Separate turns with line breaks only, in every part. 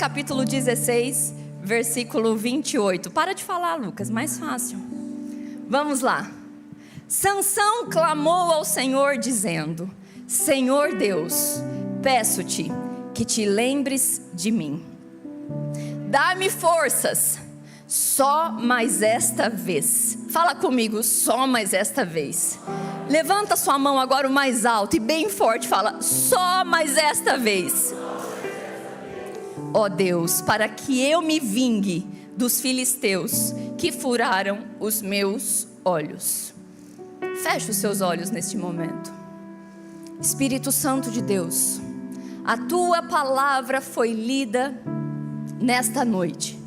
capítulo 16, versículo 28. Para de falar, Lucas, mais fácil. Vamos lá. Sansão clamou ao Senhor dizendo: Senhor Deus, peço-te que te lembres de mim. Dá-me forças, só mais esta vez. Fala comigo, só mais esta vez. Levanta sua mão agora o mais alto e bem forte, fala: só mais esta vez. Ó Deus, para que eu me vingue dos filisteus que furaram os meus olhos. Feche os seus olhos neste momento. Espírito Santo de Deus, a tua palavra foi lida nesta noite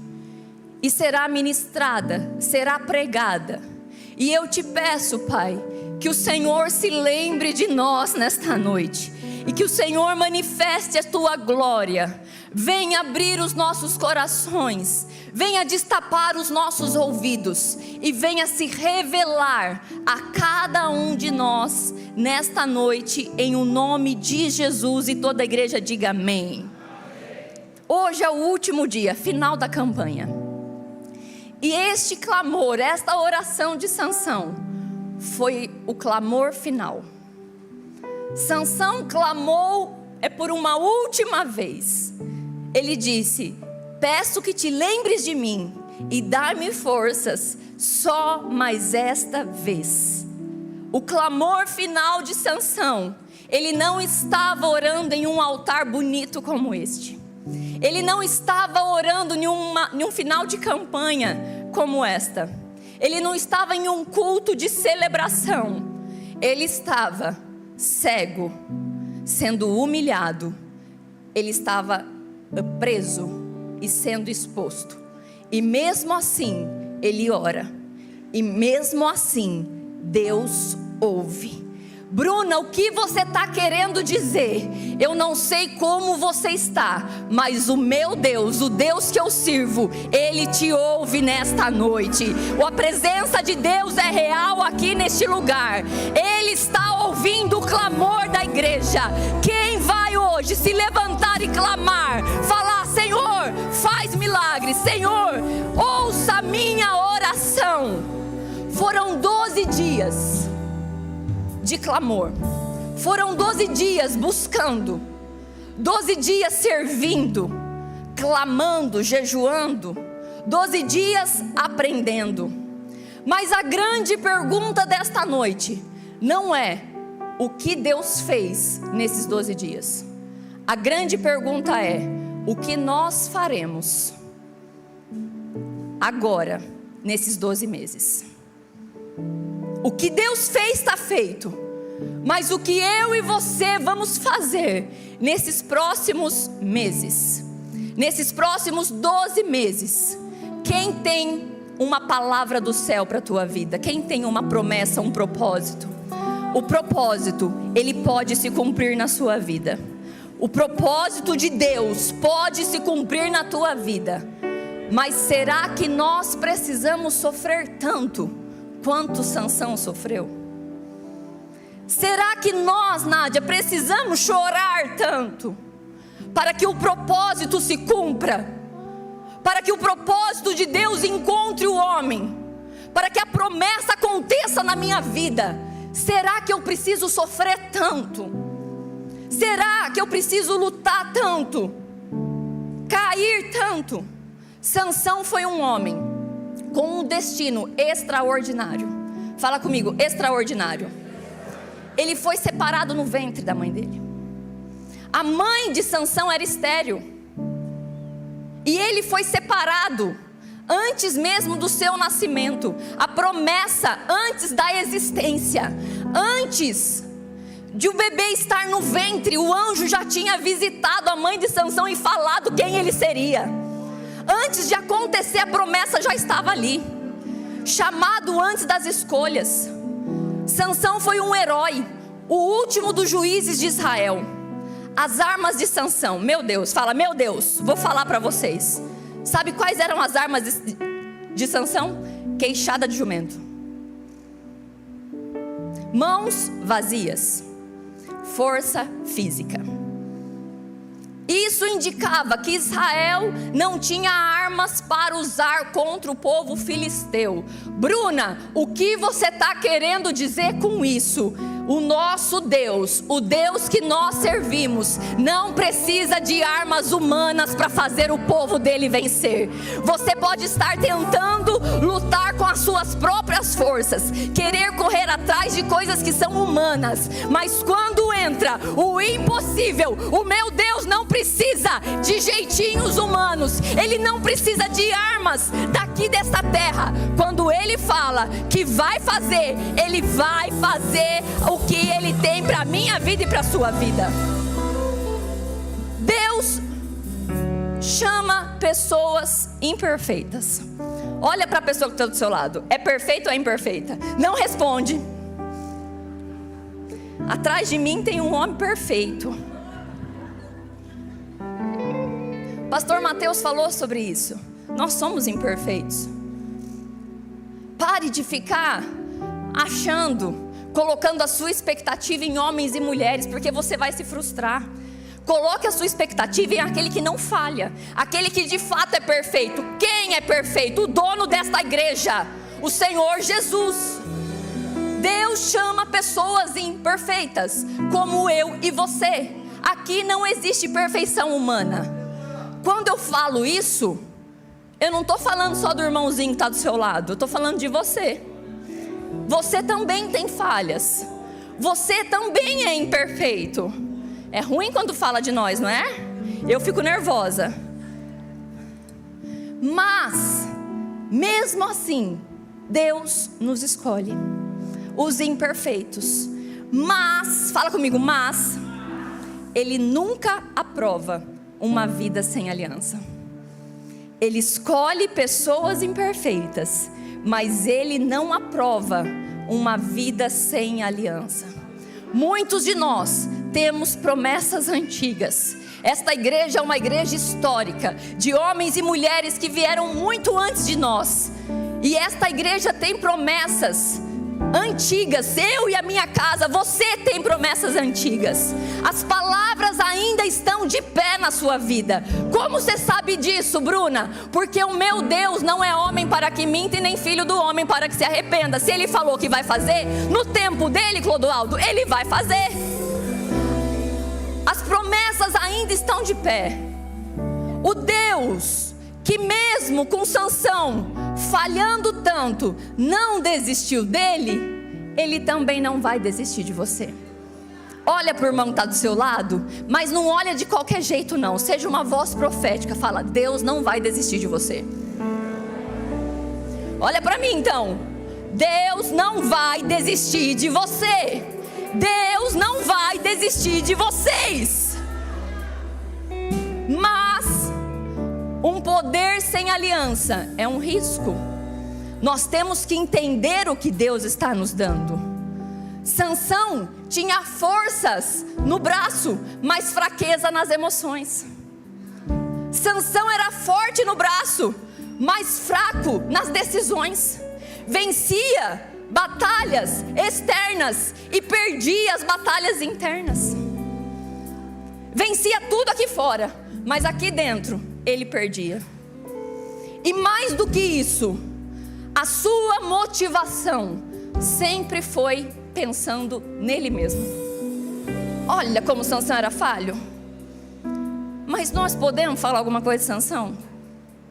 e será ministrada, será pregada. E eu te peço, Pai, que o Senhor se lembre de nós nesta noite e que o Senhor manifeste a tua glória. Venha abrir os nossos corações, venha destapar os nossos ouvidos e venha se revelar a cada um de nós nesta noite, em o nome de Jesus. E toda a igreja diga amém. Hoje é o último dia, final da campanha. E este clamor, esta oração de Sansão, foi o clamor final. Sansão clamou por uma última vez. Ele disse: peço que te lembres de mim e dá-me forças, só mais esta vez. O clamor final de Sansão, ele não estava orando em um altar bonito como este. Ele não estava orando em um final de campanha como esta. Ele não estava em um culto de celebração. Ele estava cego, sendo humilhado. Ele estava preso e sendo exposto. E mesmo assim, ele ora. E mesmo assim, Deus ouve. Bruna, o que você está querendo dizer? Eu não sei como você está, mas o meu Deus, o Deus que eu sirvo, Ele te ouve nesta noite. A presença de Deus é real aqui neste lugar. Ele está ouvindo o clamor da igreja. Quem vai hoje se levantar e clamar, falar: Senhor, faz milagre, Senhor, ouça a minha oração. Foram 12 dias de clamor, foram 12 dias buscando, 12 dias servindo, clamando, jejuando, 12 dias aprendendo. Mas a grande pergunta desta noite não é o que Deus fez nesses 12 dias. A grande pergunta é: o que nós faremos agora, nesses 12 meses? O que Deus fez está feito, mas o que eu e você vamos fazer nesses próximos meses, nesses próximos 12 meses? Quem tem uma palavra do céu para a tua vida? Quem tem uma promessa, um propósito? O propósito, ele pode se cumprir na sua vida. O propósito de Deus pode se cumprir na tua vida. Mas será que nós precisamos sofrer tanto quanto Sansão sofreu? Será que nós, Nádia, precisamos chorar tanto para que o propósito se cumpra? Para que o propósito de Deus encontre o homem? Para que a promessa aconteça na minha vida? Será que eu preciso sofrer tanto? Será que eu preciso lutar tanto? Cair tanto? Sansão foi um homem com um destino extraordinário. Fala comigo, extraordinário. Ele foi separado no ventre da mãe dele. A mãe de Sansão era estéril. E ele foi separado antes mesmo do seu nascimento. A promessa antes da existência. Antes de o bebê estar no ventre, o anjo já tinha visitado a mãe de Sansão e falado quem ele seria. Antes de acontecer, a promessa já estava ali. Chamado antes das escolhas. Sansão foi um herói, o último dos juízes de Israel. As armas de Sansão, meu Deus, fala, meu Deus, vou falar para vocês. Sabe quais eram as armas de Sansão? Queixada de jumento. Mãos vazias. Força física. Isso indicava que Israel não tinha armas para usar contra o povo filisteu. Bruna, o que você está querendo dizer com isso? O nosso Deus, o Deus que nós servimos, não precisa de armas humanas para fazer o povo dele vencer. Você pode estar tentando lutar com as suas próprias forças, querer correr atrás de coisas que são humanas, mas quando entra o impossível, o meu Deus não precisa de jeitinhos humanos, Ele não precisa de armas daqui dessa terra. Quando Ele fala que vai fazer, Ele vai fazer o que Ele tem para a minha vida e para a sua vida. Deus chama pessoas imperfeitas. Olha para a pessoa que está do seu lado. É perfeita ou é imperfeita? Não responde. Atrás de mim tem um homem perfeito. Pastor Mateus falou sobre isso. Nós somos imperfeitos. Pare de ficar achando, colocando a sua expectativa em homens e mulheres, porque você vai se frustrar. Coloque a sua expectativa em aquele que não falha, aquele que de fato é perfeito. Quem é perfeito? O dono desta igreja, o Senhor Jesus. Deus chama pessoas imperfeitas, como eu e você. Aqui não existe perfeição humana. Quando eu falo isso, eu não estou falando só do irmãozinho que está do seu lado, eu estou falando de você. Você também tem falhas, você também é imperfeito. É ruim quando fala de nós, não é? Eu fico nervosa. Mas, mesmo assim, Deus nos escolhe, os imperfeitos. Mas, fala comigo, mas Ele nunca aprova uma vida sem aliança. Ele escolhe pessoas imperfeitas, mas Ele não aprova uma vida sem aliança. Muitos de nós temos promessas antigas. Esta igreja é uma igreja histórica, de homens e mulheres que vieram muito antes de nós. E esta igreja tem promessas antigas. Eu e a minha casa, você tem promessas antigas. As palavras ainda estão de pé na sua vida. Como você sabe disso, Bruna? Porque o meu Deus não é homem para que minta e nem filho do homem para que se arrependa. Se Ele falou que vai fazer, no tempo dele, Clodoaldo, Ele vai fazer. As promessas ainda estão de pé. O Deus que mesmo com Sansão falhando tanto, não desistiu dele, Ele também não vai desistir de você. Olha para o irmão que está do seu lado, mas não olha de qualquer jeito não. Seja uma voz profética, fala: Deus não vai desistir de você. Olha para mim então. Deus não vai desistir de você. Deus não vai desistir de vocês. Mas um poder sem aliança é um risco. Nós temos que entender o que Deus está nos dando. Sansão tinha forças no braço, mas fraqueza nas emoções. Sansão era forte no braço, mas fraco nas decisões. Vencia batalhas externas e perdia as batalhas internas. Vencia tudo aqui fora, mas aqui dentro ele perdia. E mais do que isso, a sua motivação sempre foi pensando nele mesmo. Olha como Sansão era falho. Mas nós podemos falar alguma coisa de Sansão?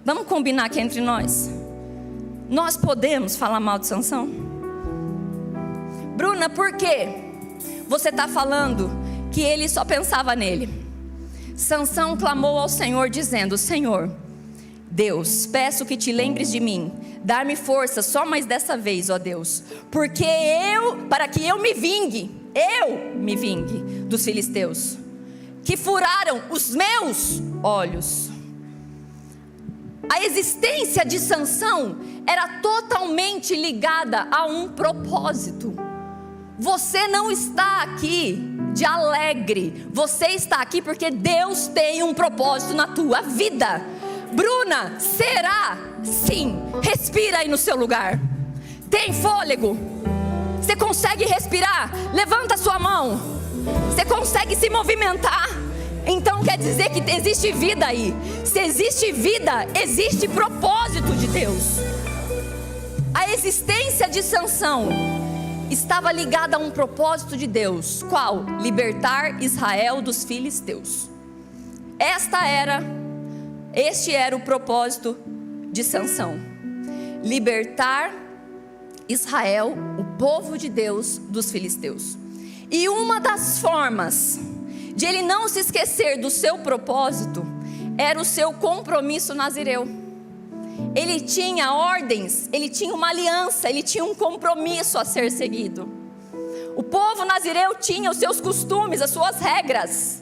Vamos combinar aqui entre nós. Nós podemos falar mal de Sansão? Bruna, por quê? Você está falando que ele só pensava nele. Sansão clamou ao Senhor dizendo: Senhor, Deus, peço que te lembres de mim. Dar-me força só mais dessa vez, ó Deus, para que eu me vingue dos filisteus, que furaram os meus olhos. A existência de Sansão era totalmente ligada a um propósito. Você não está aqui de alegre, você está aqui porque Deus tem um propósito na tua vida. Bruna, será? Sim. Respira aí no seu lugar. Tem fôlego? Você consegue respirar? Levanta a sua mão. Você consegue se movimentar? Então quer dizer que existe vida aí. Se existe vida, existe propósito de Deus. A existência de Sansão estava ligada a um propósito de Deus. Qual? Libertar Israel dos filisteus. Este era o propósito de Sansão: libertar Israel, o povo de Deus, dos filisteus. E uma das formas de ele não se esquecer do seu propósito era o seu compromisso nazireu. Ele tinha ordens, ele tinha uma aliança, ele tinha um compromisso a ser seguido. O povo nazireu tinha os seus costumes, as suas regras.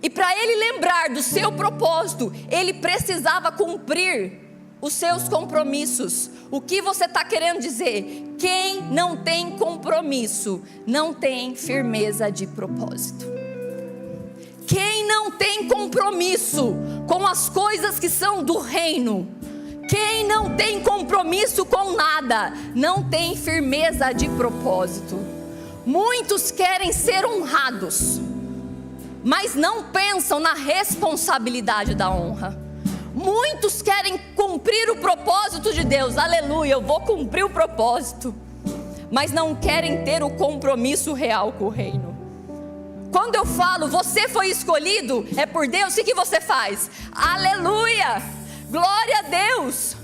E para ele lembrar do seu propósito, ele precisava cumprir os seus compromissos. O que você está querendo dizer? Quem não tem compromisso, não tem firmeza de propósito. Quem não tem compromisso com as coisas que são do reino, quem não tem compromisso com nada, não tem firmeza de propósito. Muitos querem ser honrados, mas não pensam na responsabilidade da honra. Muitos querem cumprir o propósito de Deus. Aleluia, eu vou cumprir o propósito, mas não querem ter o compromisso real com o reino. Quando eu falo, você foi escolhido, é por Deus, o que você faz? Aleluia, glória a Deus.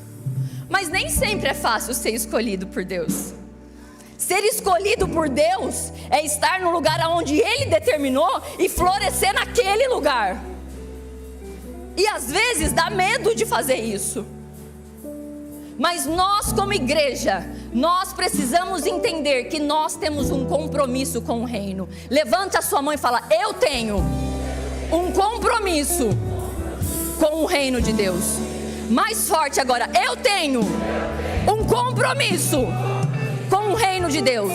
Mas nem sempre é fácil ser escolhido por Deus. Ser escolhido por Deus é estar no lugar onde Ele determinou e florescer naquele lugar. E às vezes dá medo de fazer isso. Mas nós, como igreja, nós precisamos entender que nós temos um compromisso com o reino. Levante a sua mão e fala: eu tenho um compromisso com o reino de Deus. Mais forte agora: eu tenho um compromisso com o reino de Deus.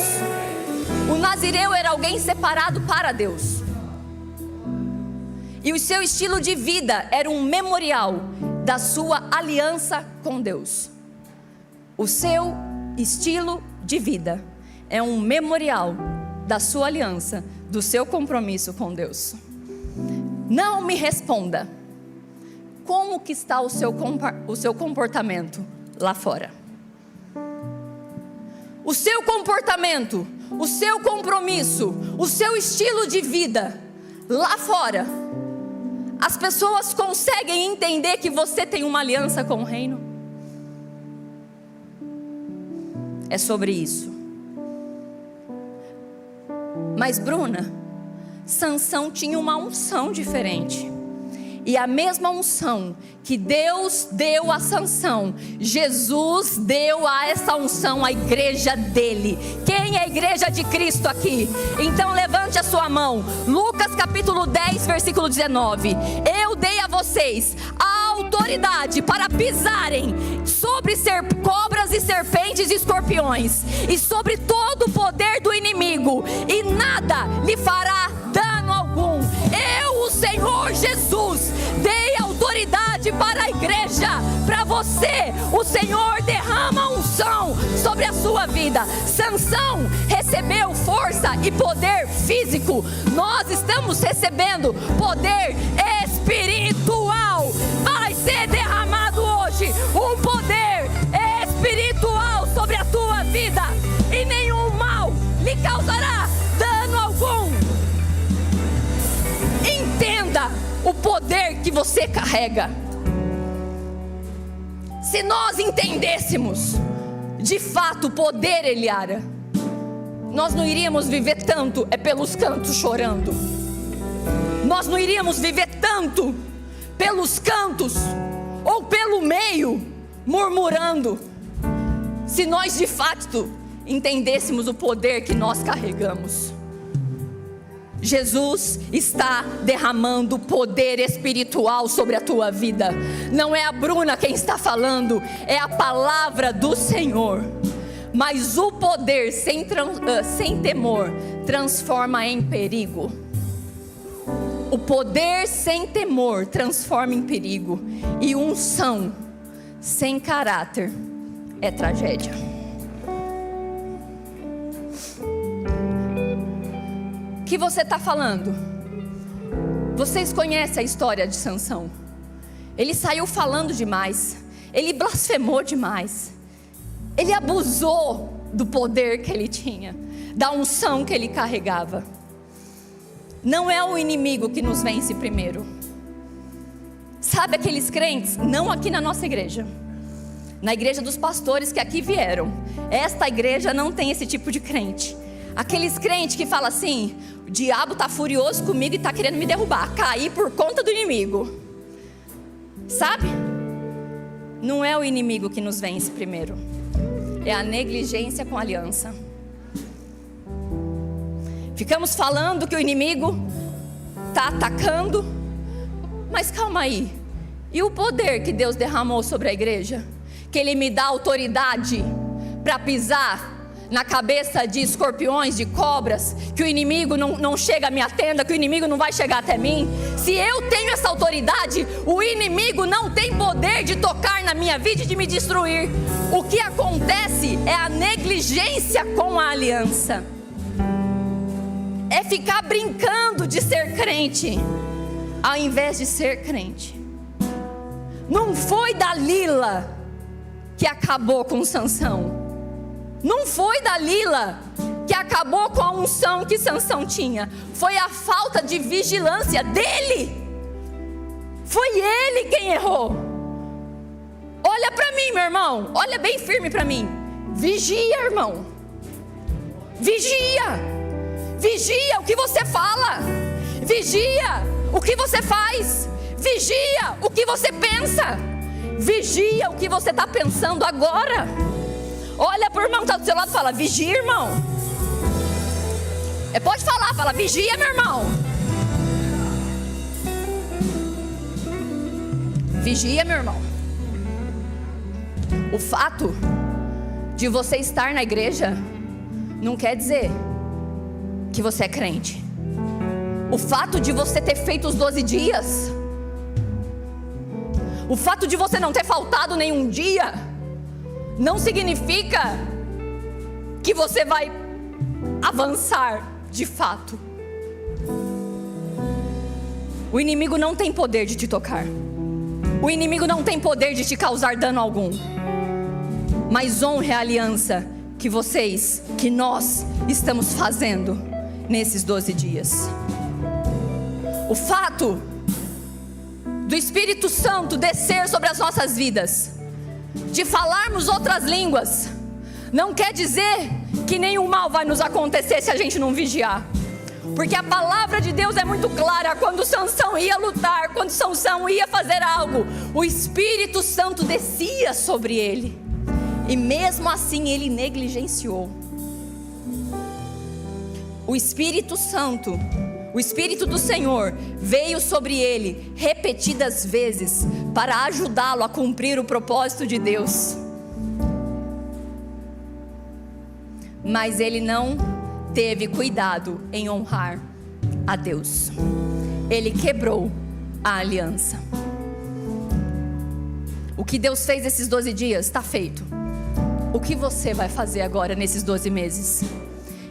O nazireu era alguém separado para Deus. E o seu estilo de vida era um memorial da sua aliança com Deus. O seu estilo de vida é um memorial da sua aliança, do seu compromisso com Deus. Não me responda como que está o seu comportamento lá fora. O seu comportamento, o seu compromisso, o seu estilo de vida lá fora. As pessoas conseguem entender que você tem uma aliança com o reino? É sobre isso. Mas Bruna, Sansão tinha uma unção diferente. E a mesma unção que Deus deu a Sansão, Jesus deu a essa unção à igreja dele. Quem é a igreja de Cristo aqui? Então levante a sua mão. Lucas capítulo 10, versículo 19. Eu dei a vocês a autoridade para pisarem sobre cobras e serpentes e escorpiões, e sobre todo o poder do inimigo, e nada lhe fará dano algum. Eu, o Senhor Jesus, dei autoridade para a igreja, para você. O Senhor derrama unção sobre a sua vida. Sansão recebeu força e poder físico. Nós estamos recebendo poder espiritual. Vai ser derramado hoje um poder espiritual sobre a tua vida, e nenhum mal lhe causará dano algum. Entenda o poder que você carrega. Se nós entendêssemos de fato o poder, Eliara, nós não iríamos viver tanto pelos cantos chorando. Nós não iríamos viver tanto pelos cantos ou pelo meio murmurando. Se nós de fato entendêssemos o poder que nós carregamos. Jesus está derramando poder espiritual sobre a tua vida. Não é a Bruna quem está falando, é a palavra do Senhor. Mas o poder sem temor transforma em perigo. O poder sem temor transforma em perigo. E unção sem caráter é tragédia. O que você está falando? Vocês conhecem a história de Sansão? Ele saiu falando demais, ele blasfemou demais, ele abusou do poder que ele tinha, da unção que ele carregava. Não é o inimigo que nos vence primeiro. Sabe aqueles crentes, não aqui na nossa igreja, na igreja dos pastores que aqui vieram, esta igreja não tem esse tipo de crente. Aqueles crentes que falam assim: o diabo está furioso comigo e está querendo me derrubar, cair por conta do inimigo. Sabe? Não é o inimigo que nos vence primeiro, é a negligência com a aliança. Ficamos falando que o inimigo está atacando, mas calma aí, e o poder que Deus derramou sobre a igreja? Que Ele me dá autoridade para pisar na cabeça de escorpiões, de cobras, que o inimigo não chega à minha tenda, que o inimigo não vai chegar até mim. Se eu tenho essa autoridade, o inimigo não tem poder de tocar na minha vida e de me destruir. O que acontece é a negligência com a aliança, é ficar brincando de ser crente, ao invés de ser crente. Não foi Dalila que acabou com Sansão. Não foi Dalila que acabou com a unção que Sansão tinha. Foi a falta de vigilância dele. Foi ele quem errou. Olha para mim, meu irmão. Olha bem firme para mim. Vigia, irmão. Vigia. Vigia o que você fala. Vigia o que você faz. Vigia o que você pensa. Vigia o que você está pensando agora. Olha para o irmão que está do seu lado e fala: vigia, irmão. Pode falar, fala: vigia, meu irmão. Vigia, meu irmão. O fato de você estar na igreja não quer dizer que você é crente. O fato de você ter feito os 12 dias, o fato de você não ter faltado nenhum dia, não significa que você vai avançar de fato. O inimigo não tem poder de te tocar. O inimigo não tem poder de te causar dano algum. Mas honre a aliança que nós estamos fazendo nesses 12 dias. O fato do Espírito Santo descer sobre as nossas vidas, de falarmos outras línguas, não quer dizer que nenhum mal vai nos acontecer se a gente não vigiar. Porque a palavra de Deus é muito clara. Quando Sansão ia lutar, quando Sansão ia fazer algo, o Espírito Santo descia sobre ele, e mesmo assim ele negligenciou. O Espírito Santo, o Espírito do Senhor veio sobre ele repetidas vezes para ajudá-lo a cumprir o propósito de Deus. Mas ele não teve cuidado em honrar a Deus. Ele quebrou a aliança. O que Deus fez esses 12 dias está feito. O que você vai fazer agora nesses 12 meses?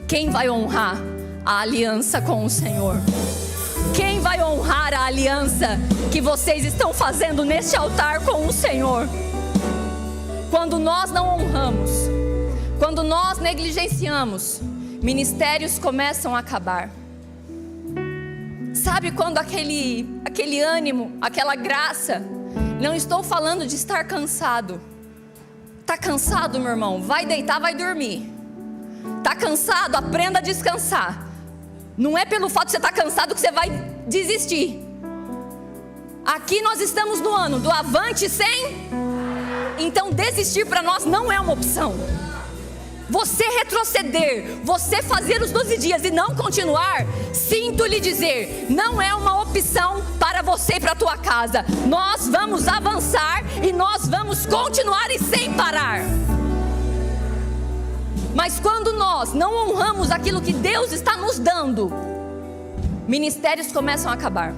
Quem vai honrar a aliança com o Senhor? Quem vai honrar a aliança que vocês estão fazendo neste altar com o Senhor? Quando nós não honramos, quando nós negligenciamos, ministérios começam a acabar. Sabe quando aquele ânimo, aquela graça, não estou falando de estar cansado. Está cansado, meu irmão? Vai deitar, vai dormir. Está cansado? Aprenda a descansar. Não é pelo fato de você estar cansado que você vai desistir. Aqui nós estamos no ano do avante sem. Então desistir para nós não é uma opção. Você retroceder, você fazer os 12 dias e não continuar, sinto lhe dizer, não é uma opção para você e para a tua casa. Nós vamos avançar e nós vamos continuar e sem parar. Mas quando nós não honramos aquilo que Deus está nos dando, ministérios começam a acabar.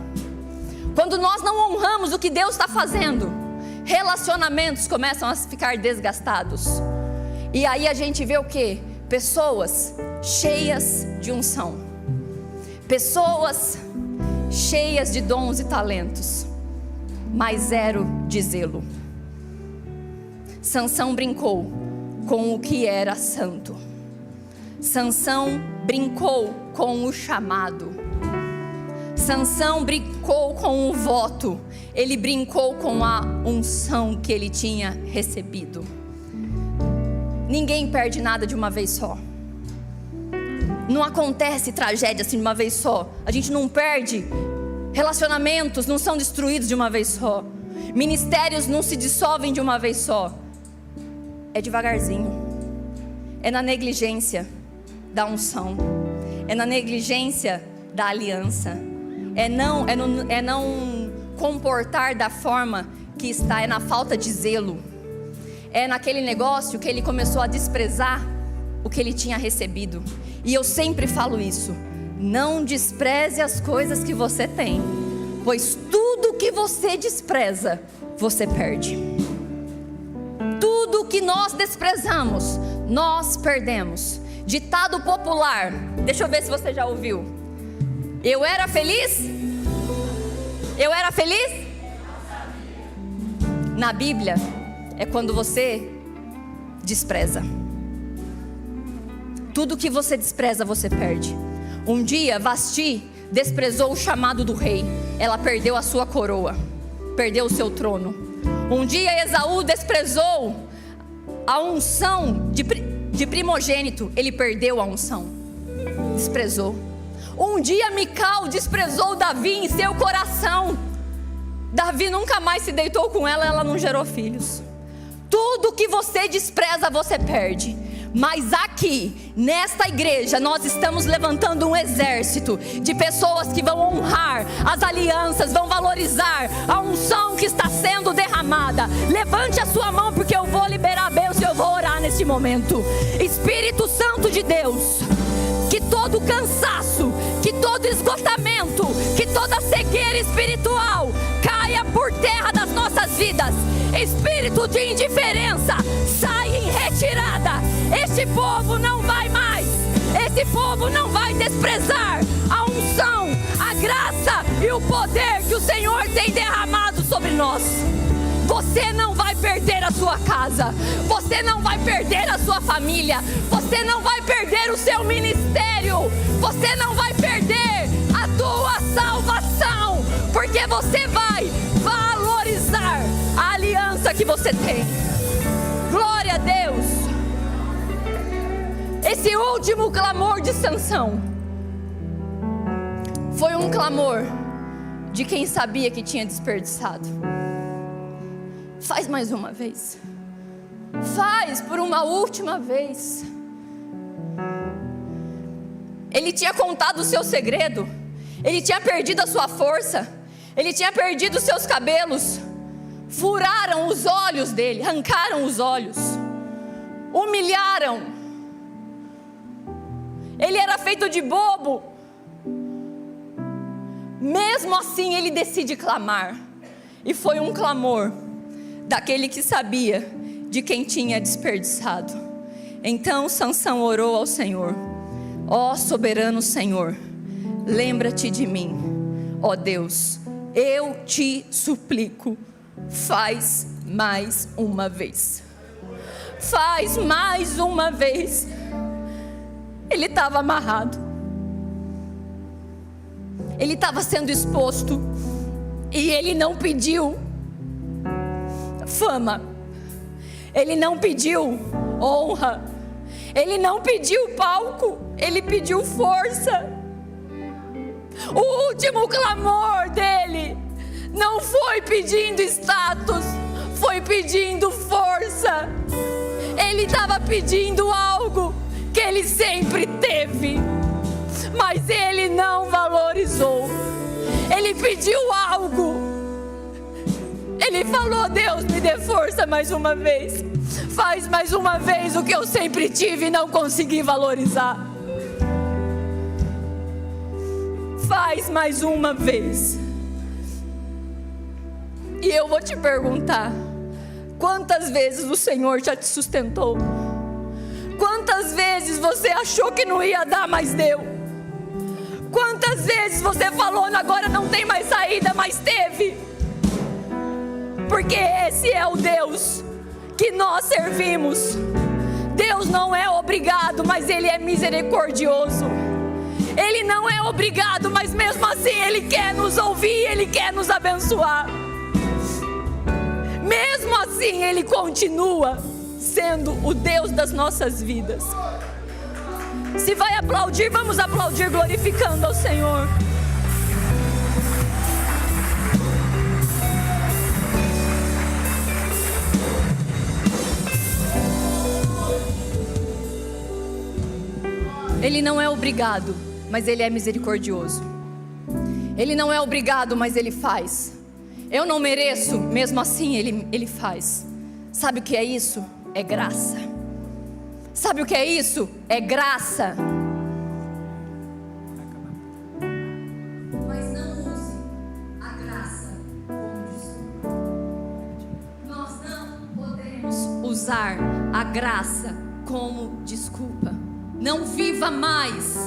Quando nós não honramos o que Deus está fazendo, relacionamentos começam a ficar desgastados. E aí a gente vê o quê? Pessoas cheias de unção, pessoas cheias de dons e talentos, mas zero de zelo. Sansão brincou com o que era santo. Sansão brincou com o chamado. Sansão brincou com o voto. Ele brincou com a unção que ele tinha recebido. Ninguém perde nada de uma vez só. Não acontece tragédia assim de uma vez só. A gente não perde. Relacionamentos não são destruídos de uma vez só. Ministérios não se dissolvem de uma vez só. É devagarzinho. É na negligência da unção. É na negligência da aliança. É não comportar da forma que está. É na falta de zelo. É naquele negócio que ele começou a desprezar o que ele tinha recebido. E eu sempre falo isso: não despreze as coisas que você tem, pois tudo que você despreza, você perde. Tudo que nós desprezamos, nós perdemos. Ditado popular, deixa eu ver se você já ouviu. Eu era feliz? Eu era feliz? Na Bíblia, é quando você despreza. Tudo que você despreza, você perde. Um dia, Vasti desprezou o chamado do rei. Ela perdeu a sua coroa, perdeu o seu trono. Um dia, Esaú desprezou a unção de primogênito. Ele perdeu a unção, desprezou. Um dia, Mical desprezou Davi em seu coração. Davi nunca mais se deitou com ela, ela não gerou filhos. Tudo que você despreza, você perde. Mas aqui, nesta igreja, nós estamos levantando um exército de pessoas que vão honrar as alianças, vão valorizar a unção que está sendo derramada. Levante a sua mão, porque eu vou liberar a bênção e eu vou orar neste momento. Espírito Santo de Deus, que todo cansaço, que todo esgotamento, que toda cegueira espiritual caia por terra das nossas vidas. Espírito de indiferença, sai em retirada. Este povo não vai mais, esse povo não vai desprezar a unção, a graça e o poder que o Senhor tem derramado sobre nós. Você não vai perder a sua casa, você não vai perder a sua família, você não vai perder o seu ministério, você não vai perder a tua salvação, porque você vai valorizar a aliança que você tem. Glória a Deus. Esse último clamor de Sansão foi um clamor de quem sabia que tinha desperdiçado. Faz mais uma vez. Faz por uma última vez. Ele tinha contado o seu segredo. Ele tinha perdido a sua força. Ele tinha perdido os seus cabelos. Furaram os olhos dele, arrancaram os olhos, humilharam. Ele era feito de bobo. Mesmo assim ele decide clamar. E foi um clamor daquele que sabia de quem tinha desperdiçado. Então Sansão orou ao Senhor: ó soberano Senhor, lembra-te de mim. Ó Deus, eu te suplico, faz mais uma vez. Faz mais uma vez. Ele estava amarrado. Ele estava sendo exposto. E ele não pediu fama. Ele não pediu honra. Ele não pediu palco. Ele pediu força. O último clamor dele não foi pedindo status, foi pedindo força. Ele estava pedindo algo que ele sempre teve, mas ele não valorizou. Ele pediu algo. Ele falou: Deus, me dê força mais uma vez. Faz mais uma vez o que eu sempre tive e não consegui valorizar. Faz mais uma vez. E eu vou te perguntar: quantas vezes o Senhor já te sustentou? Quantas vezes você achou que não ia dar, mas deu? Quantas vezes você falou, agora não tem mais saída, mas teve? Porque esse é o Deus que nós servimos. Deus não é obrigado, mas Ele é misericordioso. Ele não é obrigado, mas mesmo assim Ele quer nos ouvir, Ele quer nos abençoar. Mesmo assim Ele continua sendo o Deus das nossas vidas. Se vai aplaudir, vamos aplaudir glorificando ao Senhor. Ele não é obrigado, mas Ele é misericordioso. Ele não é obrigado, mas Ele faz. Eu não mereço, mesmo assim Ele faz. Sabe o que é isso? É graça. Sabe o que é isso? É graça. Mas não use a graça como desculpa. Nós não podemos usar a graça como desculpa. Não viva mais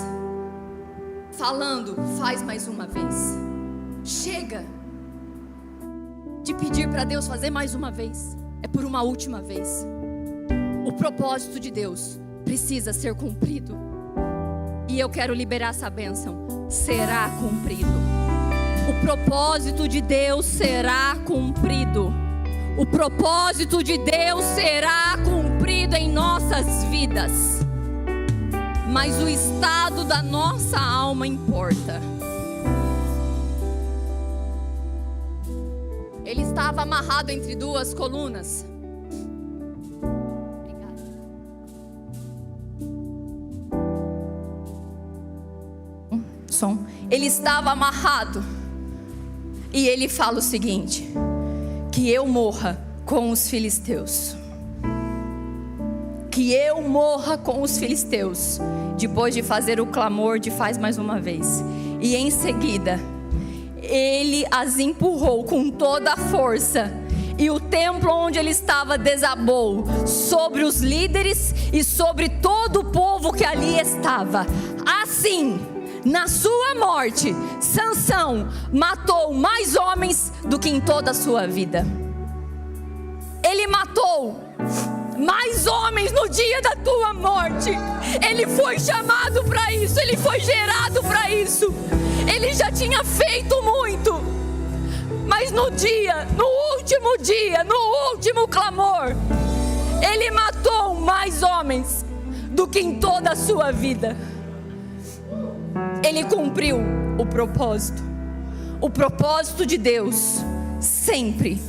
falando, faz mais uma vez. Chega de pedir para Deus fazer mais uma vez. É por uma última vez. O propósito de Deus precisa ser cumprido. E eu quero liberar essa bênção. Será cumprido. O propósito de Deus será cumprido. O propósito de Deus será cumprido em nossas vidas. Mas o estado da nossa alma importa. Ele estava amarrado entre duas colunas. Obrigada. Som. Ele estava amarrado. E ele fala o seguinte: que eu morra com os filisteus. Que eu morra com os filisteus. Depois de fazer o clamor de faz mais uma vez. E em seguida, ele as empurrou com toda a força. E o templo onde ele estava desabou sobre os líderes e sobre todo o povo que ali estava. Assim, na sua morte, Sansão matou mais homens do que em toda a sua vida. Ele matou mais homens no dia da tua morte. Ele foi chamado para isso. Ele foi gerado para isso. Ele já tinha feito muito. Mas no último clamor, ele matou mais homens do que em toda a sua vida. Ele cumpriu o propósito. O propósito de Deus sempre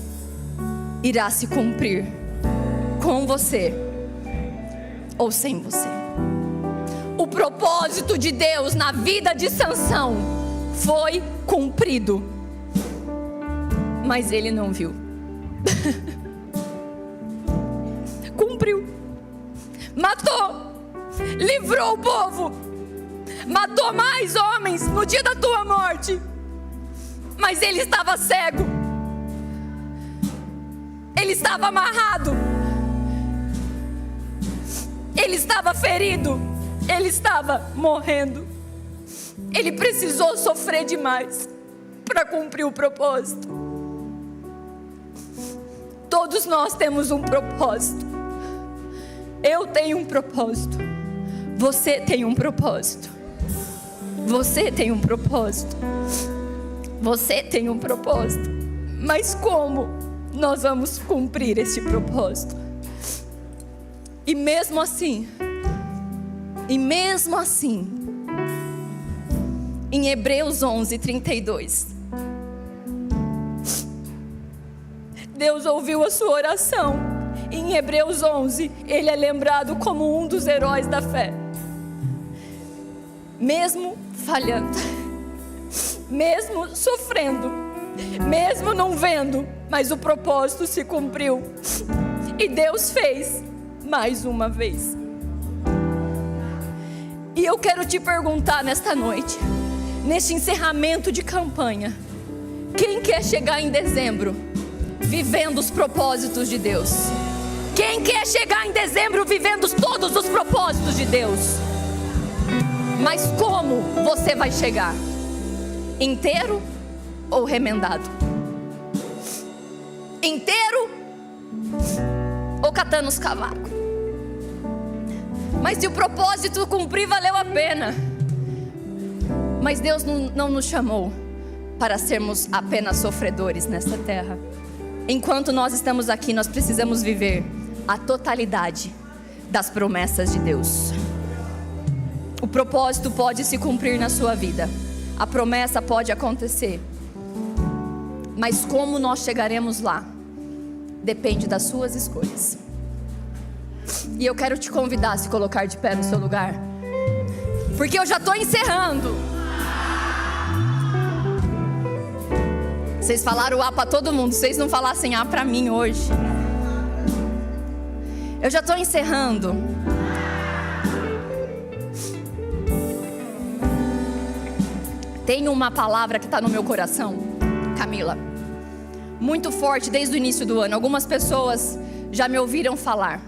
irá se cumprir, com você ou sem você. O propósito de Deus na vida de Sansão foi cumprido, mas ele não viu. Cumpriu, matou, livrou o povo, matou mais homens no dia da tua morte, mas ele estava cego, ele estava amarrado, ele estava ferido, ele estava morrendo. Ele precisou sofrer demais para cumprir o propósito. Todos nós temos um propósito. Eu tenho um propósito. Você tem um propósito. Você tem um propósito. Você tem um propósito. Mas como nós vamos cumprir esse propósito? E mesmo assim, em Hebreus 11:32, Deus ouviu a sua oração. Em Hebreus 11, ele é lembrado como um dos heróis da fé. Mesmo falhando, mesmo sofrendo, mesmo não vendo, mas o propósito se cumpriu. E Deus fez mais uma vez. E eu quero te perguntar nesta noite, neste encerramento de campanha, quem quer chegar em dezembro vivendo os propósitos de Deus? Quem quer chegar em dezembro vivendo todos os propósitos de Deus? Mas como você vai chegar? Inteiro ou remendado? Inteiro ou catando os cavacos? Mas se o propósito cumprir, valeu a pena. Mas Deus não nos chamou para sermos apenas sofredores nessa terra. Enquanto nós estamos aqui, nós precisamos viver a totalidade das promessas de Deus. O propósito pode se cumprir na sua vida, a promessa pode acontecer, mas como nós chegaremos lá depende das suas escolhas. E eu quero te convidar a se colocar de pé no seu lugar, porque eu já estou encerrando. Vocês falaram A para todo mundo, vocês não falassem A para mim hoje. Eu já estou encerrando. Tem uma palavra que está no meu coração, Camila, muito forte desde o início do ano. Algumas pessoas já me ouviram falar.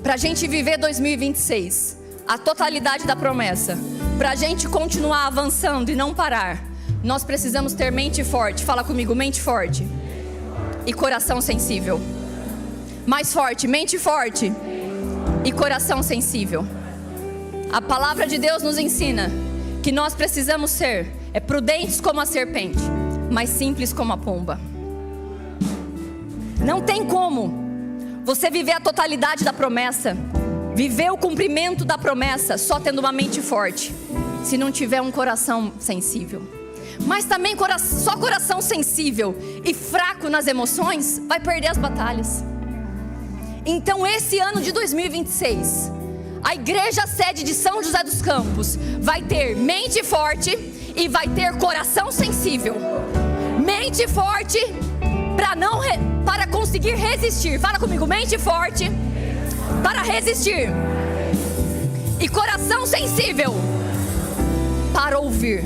Para a gente viver 2026, a totalidade da promessa, para a gente continuar avançando e não parar, nós precisamos ter mente forte. Fala comigo, mente forte e coração sensível. Mais forte, mente forte e coração sensível. A palavra de Deus nos ensina que nós precisamos ser prudentes como a serpente, mas simples como a pomba. Não tem como você viver a totalidade da promessa, viver o cumprimento da promessa só tendo uma mente forte, se não tiver um coração sensível. Mas também só coração sensível e fraco nas emoções vai perder as batalhas. Então esse ano de 2026, a igreja sede de São José dos Campos vai ter mente forte e vai ter coração sensível. Mente forte para conseguir resistir. Fala comigo, mente forte para resistir. E coração sensível para ouvir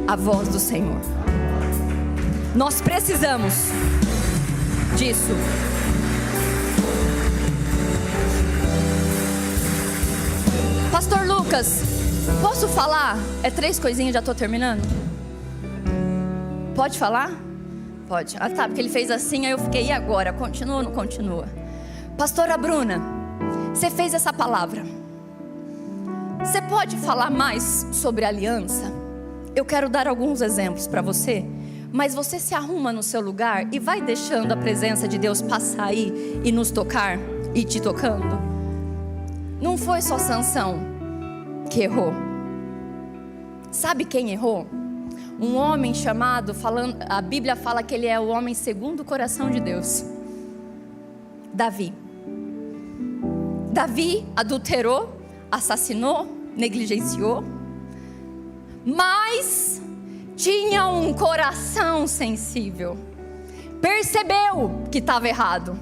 a voz do Senhor. Nós precisamos disso. Pastor Lucas, posso falar? 3 coisinhas, já estou terminando. Pode falar? Pode. Ah tá, porque ele fez assim, aí eu fiquei, e agora? Continua ou não continua? Pastora Bruna, você fez essa palavra. Você pode falar mais sobre aliança? Eu quero dar alguns exemplos para você, mas você se arruma no seu lugar e vai deixando a presença de Deus passar aí e nos tocar e te tocando. Não foi só Sansão que errou. Sabe quem errou? Um homem chamado, a Bíblia fala que ele é o homem segundo o coração de Deus. Davi. Davi adulterou, assassinou, negligenciou, mas tinha um coração sensível. Percebeu que estava errado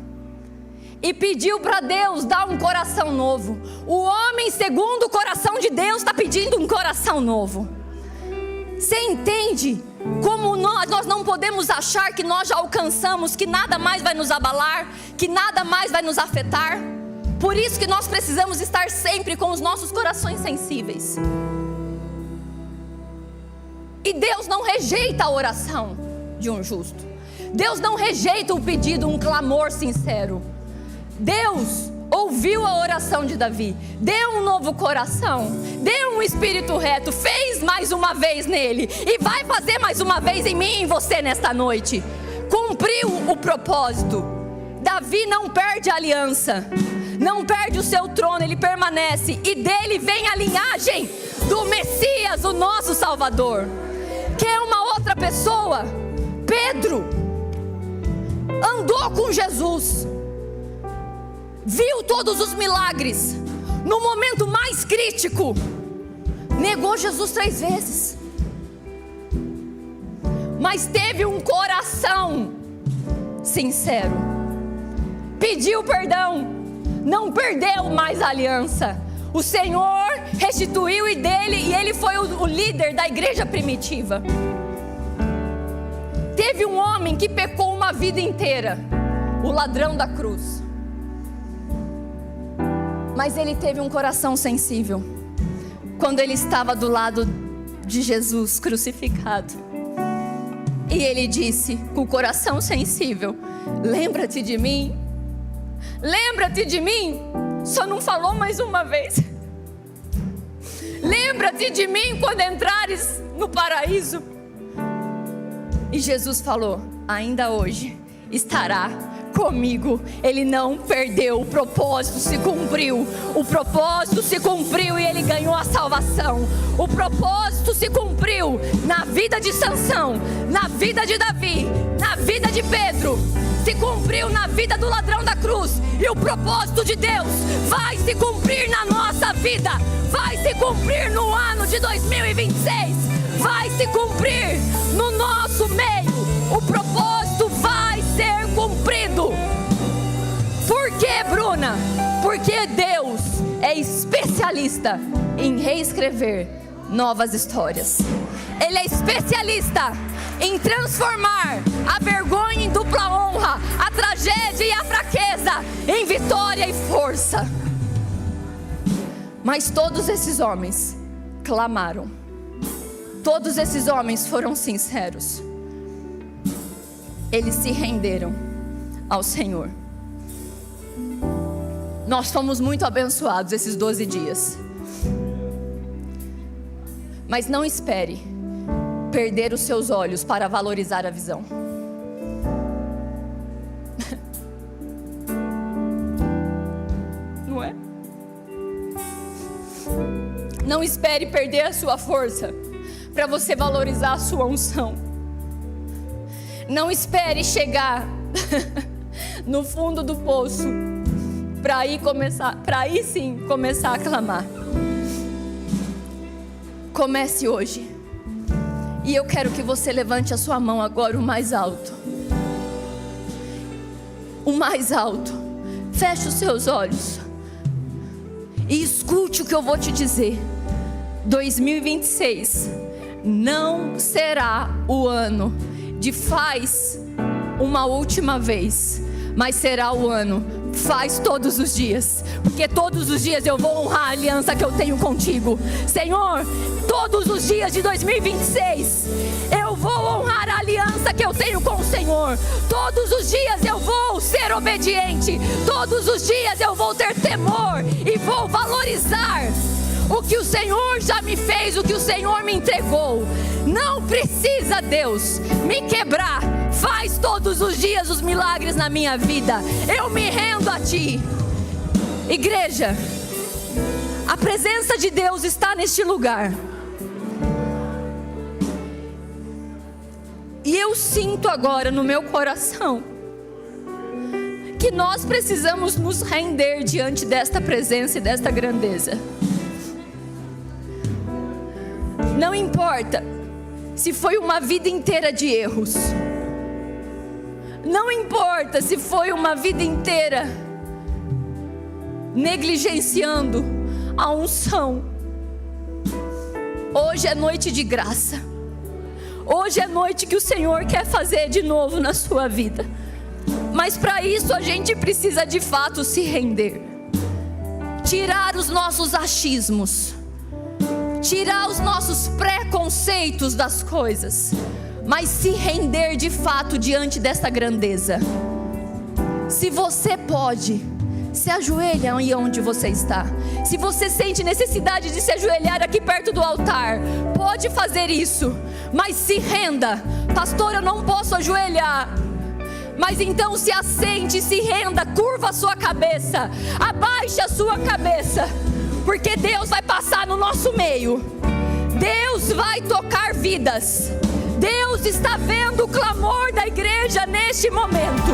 e pediu para Deus dar um coração novo. O homem segundo o coração de Deus está pedindo um coração novo. Você entende como nós não podemos achar que nós já alcançamos, que nada mais vai nos abalar, que nada mais vai nos afetar? Por isso que nós precisamos estar sempre com os nossos corações sensíveis. E Deus não rejeita a oração de um justo. Deus não rejeita o pedido, um clamor sincero. Deus ouviu a oração de Davi, deu um novo coração, deu um espírito reto, fez mais uma vez nele e vai fazer mais uma vez em mim e em você nesta noite. Cumpriu o propósito. Davi não perde a aliança, não perde o seu trono, ele permanece, e dele vem a linhagem do Messias, o nosso Salvador. Que é uma outra pessoa. Pedro andou com Jesus, viu todos os milagres. No momento mais crítico, negou Jesus 3 vezes, mas teve um coração sincero, pediu perdão, não perdeu mais a aliança. O Senhor restituiu e ele foi o líder da igreja primitiva. Teve um homem que pecou uma vida inteira, o ladrão da cruz, mas ele teve um coração sensível. quando ele estava do lado de Jesus crucificado. E ele disse, com o coração sensível: lembra-te de mim, lembra-te de mim. Só não falou mais uma vez. Lembra-te de mim quando entrares no paraíso. E Jesus falou: ainda hoje estará comigo. Ele não perdeu, o propósito se cumpriu. O propósito se cumpriu e ele ganhou a salvação. O propósito se cumpriu na vida de Sansão, na vida de Davi, na vida de Pedro. Se cumpriu na vida do ladrão da cruz. E o propósito de Deus vai se cumprir na nossa vida. Vai se cumprir no ano de 2026. Vai se cumprir no nosso meio. O propósito vai ser cumprido. Por quê, Bruna? Porque Deus é especialista em reescrever novas histórias. Ele é especialista em transformar a vergonha em dupla honra, a tragédia e a fraqueza em vitória e força. Mas todos esses homens clamaram. Todos esses homens foram sinceros. Eles se renderam ao Senhor. Nós fomos muito abençoados esses 12 dias. Mas não espere perder os seus olhos para valorizar a visão. Não é? Não espere perder a sua força para você valorizar a sua unção. Não espere chegar no fundo do poço para aí sim começar a clamar. Comece hoje. E eu quero que você levante a sua mão agora o mais alto. O mais alto. Feche os seus olhos e escute o que eu vou te dizer. 2026 não será o ano de faz uma última vez, mas será o ano faz todos os dias, porque todos os dias eu vou honrar a aliança que eu tenho contigo, Senhor. Todos os dias de 2026 eu vou honrar a aliança que eu tenho com o Senhor. Todos os dias eu vou ser obediente. Todos os dias eu vou ter temor e vou valorizar o que o Senhor já me fez, o que o Senhor me entregou. Não precisa, Deus, me quebrar. Faz todos os dias os milagres na minha vida. Eu me rendo a Ti. Igreja, a presença de Deus está neste lugar. E eu sinto agora no meu coração que nós precisamos nos render diante desta presença e desta grandeza. Não importa se foi uma vida inteira de erros. Não importa se foi uma vida inteira negligenciando a unção. Hoje é noite de graça. Hoje é noite que o Senhor quer fazer de novo na sua vida. Mas para isso a gente precisa de fato se render. Tirar os nossos achismos. Tirar os nossos preconceitos das coisas. Mas se render de fato diante desta grandeza. Se você pode, se ajoelha aí onde você está. Se você sente necessidade de se ajoelhar aqui perto do altar, pode fazer isso. Mas se renda. Pastor, eu não posso ajoelhar. Mas então se assente, se renda, curva a sua cabeça, abaixe a sua cabeça, porque Deus vai passar no nosso meio. Deus vai tocar vidas. Deus está vendo o clamor da igreja neste momento.